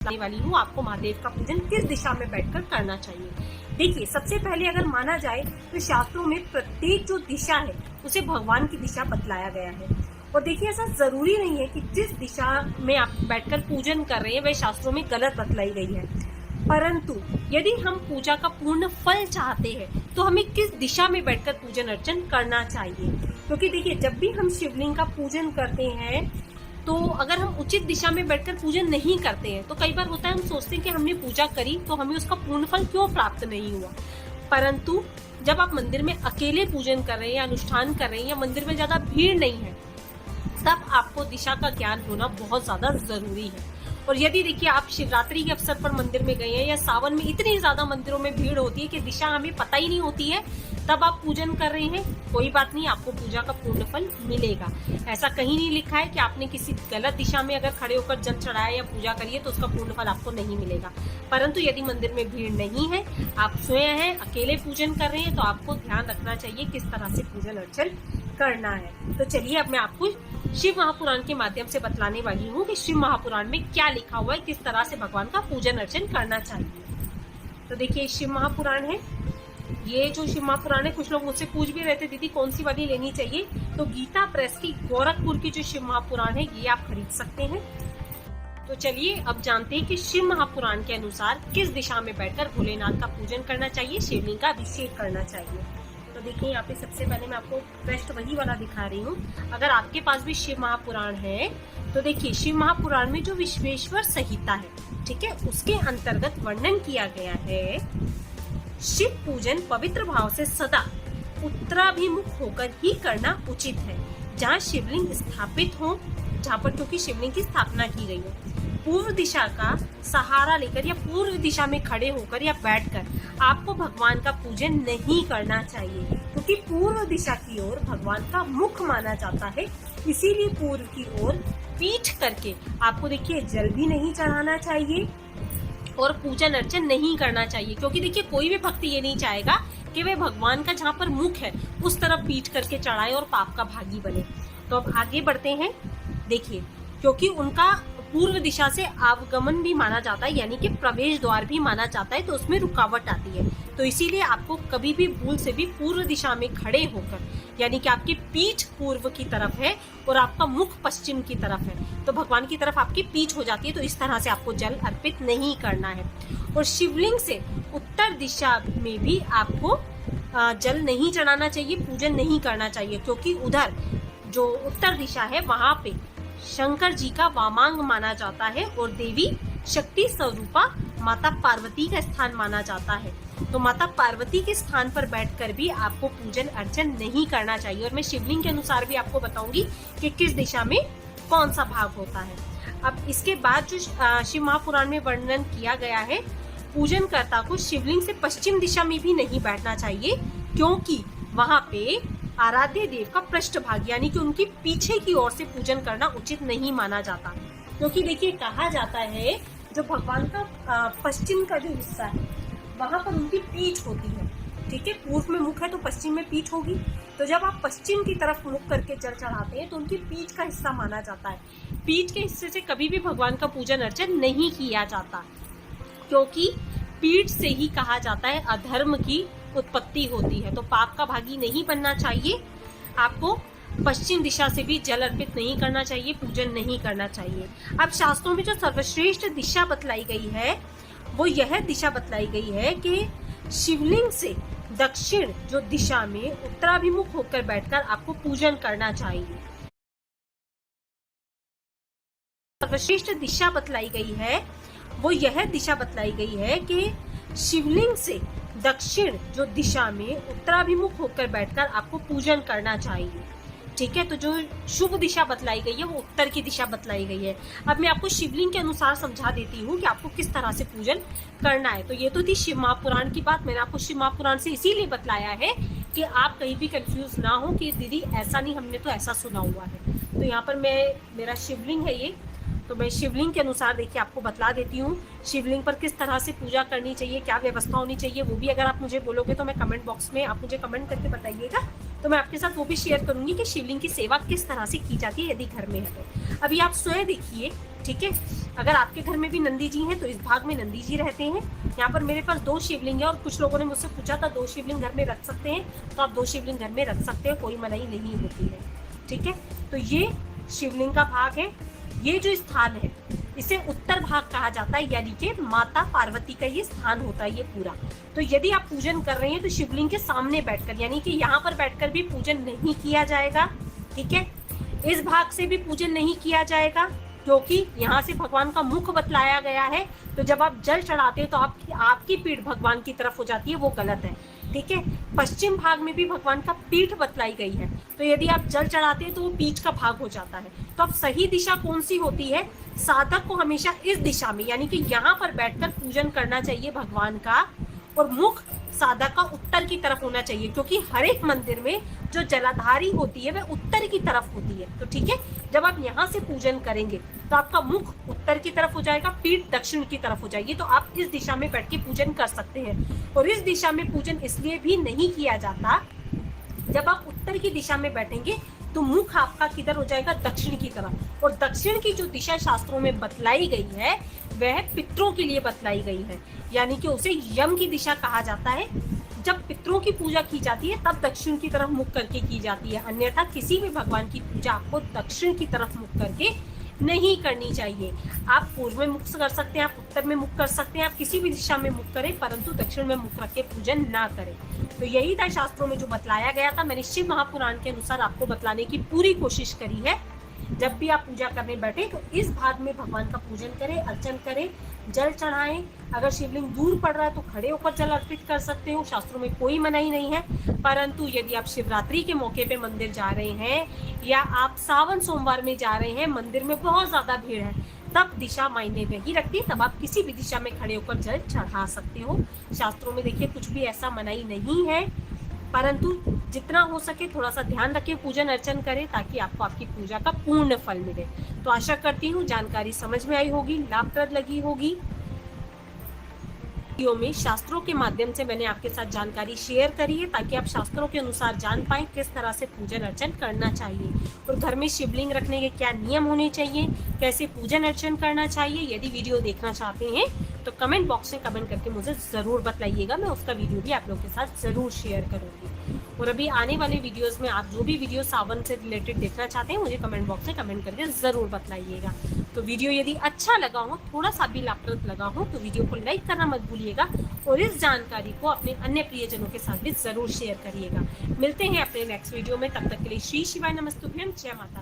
बताने वाली हूँ आपको महादेव का पूजन किस दिशा में बैठकर करना चाहिए। देखिए, सबसे पहले अगर माना जाए तो शास्त्रों में प्रत्येक जो दिशा है उसे भगवान की दिशा बतलाया गया है। और देखिए, ऐसा जरूरी नहीं है कि जिस दिशा में आप बैठकर पूजन कर रहे हैं वह शास्त्रों में गलत बतलाई गई है, परंतु यदि हम पूजा का पूर्ण फल चाहते हैं तो हमें किस दिशा में बैठकर पूजन अर्चन करना चाहिए। क्योंकि देखिए, जब भी हम शिवलिंग का पूजन करते हैं तो अगर हम उचित दिशा में बैठकर पूजन नहीं करते हैं तो कई बार होता है हम सोचते हैं कि हमने पूजा करी तो हमें उसका पूर्ण फल क्यों प्राप्त नहीं हुआ। परंतु जब आप मंदिर में अकेले पूजन कर रहे हैं या अनुष्ठान कर रहे हैं या मंदिर में ज्यादा भीड़ नहीं है, तब आपको दिशा का ज्ञान होना बहुत ज्यादा जरूरी है। और यदि देखिए आप शिवरात्रि के अवसर पर मंदिर में गए हैं या सावन में इतनी ज्यादा मंदिरों में भीड़ होती है कि दिशा हमें पता ही नहीं होती है, तब आप पूजन कर रहे हैं, कोई बात नहीं, आपको पूजा का पूर्ण फल मिलेगा। ऐसा कहीं नहीं लिखा है कि आपने किसी गलत दिशा में अगर खड़े होकर जल चढ़ाया या पूजा करिए तो उसका पूर्ण फल आपको नहीं मिलेगा। परंतु यदि मंदिर में भीड़ नहीं है, आप स्वयं हैं, अकेले पूजन कर रहे हैं, तो आपको ध्यान रखना चाहिए किस तरह से पूजन अर्चन करना है। तो चलिए अब मैं आपको शिव महापुराण के माध्यम से बतलाने वाली हूँ कि शिव महापुराण में क्या लिखा हुआ है, किस तरह से भगवान का पूजन अर्चन करना चाहिए। तो देखिए, शिव महापुराण है, ये जो शिव महापुराण है, कुछ लोग मुझसे पूछ भी रहे थे दीदी कौन सी वाली लेनी चाहिए, तो गीता प्रेस की गोरखपुर की जो शिव महापुराण है ये आप खरीद सकते हैं। तो चलिए अब जानते हैं कि शिव महापुराण के अनुसार किस दिशा में बैठकर भोलेनाथ का पूजन करना चाहिए, शिवलिंग का अभिषेक करना चाहिए। तो देखिए, यहाँ पे सबसे पहले मैं आपको पृष्ठ वही वाला दिखा रही हूँ। अगर आपके पास भी शिव महापुराण है तो देखिए, शिव महापुराण में जो विश्वेश्वर संहिता है, ठीक है, उसके अंतर्गत वर्णन किया गया है शिव पूजन पवित्र भाव से सदा उत्तराभिमुख होकर ही करना उचित है, जहाँ शिवलिंग स्थापित हो, जहाँ पर क्योंकि शिवलिंग की स्थापना की गई हो। पूर्व दिशा का सहारा लेकर या पूर्व दिशा में खड़े होकर या बैठकर आपको भगवान का पूजन नहीं करना चाहिए, क्योंकि पूर्व दिशा की ओर भगवान का मुख माना जाता है। इसीलिए पूर्व की ओर पीठ करके आपको देखिए जल भी नहीं चढ़ाना चाहिए और पूजन अर्चन नहीं करना चाहिए, क्योंकि देखिए कोई भी भक्त ये नहीं चाहेगा कि वे भगवान का जहाँ पर मुख है उस तरफ पीठ करके चढ़ाए और पाप का भागी बने। तो अब आगे बढ़ते हैं। देखिए, क्योंकि उनका पूर्व दिशा से आगमन भी माना जाता है, यानी कि प्रवेश द्वार भी माना जाता है, तो उसमें रुकावट आती है। तो इसीलिए आपको कभी भी भूल से भी पूर्व दिशा में खड़े होकर, यानी कि आपकी पीठ पूर्व की तरफ है और आपका मुख पश्चिम की तरफ है, तो भगवान की तरफ आपकी पीठ हो जाती है, तो इस तरह से आपको जल अर्पित नहीं करना है। और शिवलिंग से उत्तर दिशा में भी आपको जल नहीं चढ़ाना चाहिए, पूजन नहीं करना चाहिए, क्योंकि उधर जो उत्तर दिशा है वहां पे शंकर जी का वामांग माना जाता है और देवी शक्ति स्वरूपा माता पार्वती का स्थान माना जाता है। तो माता पार्वती के स्थान पर बैठकर भी आपको पूजन अर्चन नहीं करना चाहिए। और मैं शिवलिंग के अनुसार भी आपको बताऊंगी कि किस दिशा में कौन सा भाग होता है। अब इसके बाद जो शिव महापुराण में वर्णन किया गया है, पूजन कर्ता को शिवलिंग से पश्चिम दिशा में भी नहीं बैठना चाहिए, क्योंकि वहां पे आराध्य देव का पृष्ठ भाग यानी कि उनकी पीछे की ओर से पूजन करना उचित नहीं माना जाता। क्योंकि देखिए, कहा जाता है जो भगवान का पश्चिम का जो हिस्सा है वहां पर उनकी पीठ होती है, ठीक है, पूर्व में मुख है तो पश्चिम में पीठ होगी। तो जब आप पश्चिम की तरफ मुख करके जल चढ़ाते हैं तो उनकी पीठ का हिस्सा माना जाता है। पीठ के हिस्से से कभी भी भगवान का पूजन अर्चन नहीं किया जाता, क्योंकि पीठ से ही कहा जाता है अधर्म की उत्पत्ति होती है। तो पाप का भागी नहीं बनना चाहिए, आपको पश्चिम दिशा से भी जल अर्पित नहीं करना चाहिए, पूजन नहीं करना चाहिए। अब शास्त्रों में जो सर्वश्रेष्ठ दिशा बतलाई गई है वो यह दिशा बतलाई गई है कि शिवलिंग से दक्षिण जो दिशा में उत्तराभिमुख होकर बैठकर आपको पूजन करना चाहिए। सर्वश्रेष्ठ दिशा बतलाई गई है वो यह दिशा बतलाई गई है कि शिवलिंग से दक्षिण जो दिशा में उत्तराभिमुख होकर बैठकर आपको पूजन करना चाहिए, ठीक है। तो जो शुभ दिशा बतलाई गई है वो उत्तर की दिशा बतलाई गई है। अब मैं आपको शिवलिंग के अनुसार समझा देती हूँ कि आपको किस तरह से पूजन करना है। तो ये तो थी शिव महापुराण की बात, मैंने आपको शिव महापुराण से इसीलिए बतलाया है कि आप कहीं भी कंफ्यूज ना हो कि दीदी ऐसा नहीं, हमने तो ऐसा सुना हुआ है। तो यहाँ पर मेरा शिवलिंग है ये, तो मैं शिवलिंग के अनुसार देखिए आपको बतला देती हूँ शिवलिंग पर किस तरह से पूजा करनी चाहिए, क्या व्यवस्था होनी चाहिए। वो भी अगर आप मुझे बोलोगे तो मैं कमेंट बॉक्स में आप मुझे कमेंट करके बताइएगा तो मैं आपके साथ वो भी शेयर करूंगी कि शिवलिंग की सेवा किस तरह से की जाती है यदि घर में है तो। अभी आप स्वयं देखिए, ठीक है। अगर आपके घर में भी नंदी जी हैं तो इस भाग में नंदी जी रहते हैं। यहाँ पर मेरे पास 2 शिवलिंग है और कुछ लोगों ने मुझसे पूछा था 2 शिवलिंग घर में रख सकते हैं, तो आप 2 शिवलिंग घर में रख सकते हैं, कोई मनाही नहीं होती है, ठीक है। तो ये शिवलिंग का भाग है। ये जो स्थान है इसे उत्तर भाग कहा जाता है, यानी कि माता पार्वती का ये स्थान होता है ये पूरा। तो यदि आप पूजन कर रहे हैं तो शिवलिंग के सामने बैठकर, यानी कि यहाँ पर बैठकर भी पूजन नहीं किया जाएगा, ठीक है। इस भाग से भी पूजन नहीं किया जाएगा क्योंकि यहाँ से भगवान का मुख बतलाया गया है। तो जब आप जल चढ़ाते हैं तो आपकी पीठ भगवान की तरफ हो जाती है, वो गलत है, ठीक है। पश्चिम भाग में भी भगवान का पीठ बतलाई गई है, तो यदि आप जल चढ़ाते हैं तो वो पीठ का भाग हो जाता है। तो अब सही दिशा कौन सी होती है? साधक को हमेशा इस दिशा में, यानी कि यहाँ पर बैठकर पूजन करना चाहिए भगवान का, और मुख साधक का उत्तर की तरफ होना चाहिए, क्योंकि हर एक मंदिर में जो जलाधारी होती है वह उत्तर की तरफ होती है। तो ठीक है, जब आप यहाँ से पूजन करेंगे तो आपका मुख उत्तर की तरफ हो जाएगा, पीठ दक्षिण की तरफ हो जाएगी। तो आप इस दिशा में बैठ के पूजन कर सकते हैं। और इस दिशा में पूजन इसलिए भी नहीं किया जाता, जब आप उत्तर की दिशा में बैठेंगे तो मुख आपका किधर हो जाएगा? दक्षिण की तरफ। और दक्षिण की जो दिशा शास्त्रों में बतलाई गई है वह पितरों के लिए बतलाई गई है, यानी कि उसे यम की दिशा कहा जाता है। जब पितरों की पूजा की जाती है तब दक्षिण की तरफ मुख करके की जाती है, अन्यथा किसी भी भगवान की पूजा आपको दक्षिण की तरफ मुख करके नहीं करनी चाहिए। आप पूर्व में मुख कर सकते हैं, आप उत्तर में मुख कर सकते हैं, आप किसी भी दिशा में मुख करें, परंतु दक्षिण में मुख रख के पूजन ना करें। तो यही था शास्त्रों में जो बतलाया गया था। मैंने शिव महापुराण के अनुसार आपको बतलाने की पूरी कोशिश करी है। जब भी आप पूजा करने बैठे तो इस भाग में भगवान का पूजन करें, अर्चन करें, जल चढ़ाएं। अगर शिवलिंग दूर पड़ रहा है तो खड़े होकर जल अर्पित कर सकते हो, शास्त्रों में कोई मनाही नहीं है। परंतु यदि आप शिवरात्रि के मौके पे मंदिर जा रहे हैं या आप सावन सोमवार में जा रहे हैं, मंदिर में बहुत ज्यादा भीड़ है, तब दिशा मायने नहीं रखती, तब आप किसी भी दिशा में खड़े होकर जल चढ़ा सकते हो। शास्त्रों में देखिए कुछ भी ऐसा मनाही नहीं है, परंतु जितना हो सके थोड़ा सा ध्यान रखें, पूजन अर्चन करें, ताकि आपको आपकी पूजा का पूर्ण फल मिले। तो आशा करती हूँ जानकारी समझ में आई होगी, लाभप्रद लगी होगी। वीडियो में शास्त्रों के माध्यम से मैंने आपके साथ जानकारी शेयर करी है, ताकि आप शास्त्रों के अनुसार जान पाएं किस तरह से पूजन अर्चन करना चाहिए और घर में शिवलिंग रखने के क्या नियम होने चाहिए, कैसे पूजन अर्चन करना चाहिए। यदि वीडियो देखना चाहते हैं तो कमेंट बॉक्स में कमेंट करके मुझे ज़रूर बताइएगा, मैं उसका वीडियो भी आप लोगों के साथ ज़रूर शेयर करूँगी। और अभी आने वाले वीडियोस में आप जो भी वीडियो सावन से रिलेटेड देखना चाहते हैं मुझे कमेंट बॉक्स में कमेंट करके ज़रूर बताइएगा। तो वीडियो यदि अच्छा लगा हो, थोड़ा सा भी लाभप्रद लगा हो, तो वीडियो को लाइक करना मत भूलिएगा और इस जानकारी को अपने अन्य प्रियजनों के साथ भी ज़रूर शेयर करिएगा। मिलते हैं अपने नेक्स्ट वीडियो में, तब तक के लिए श्री शिवाय नमस्तुभ्यम, जय माता।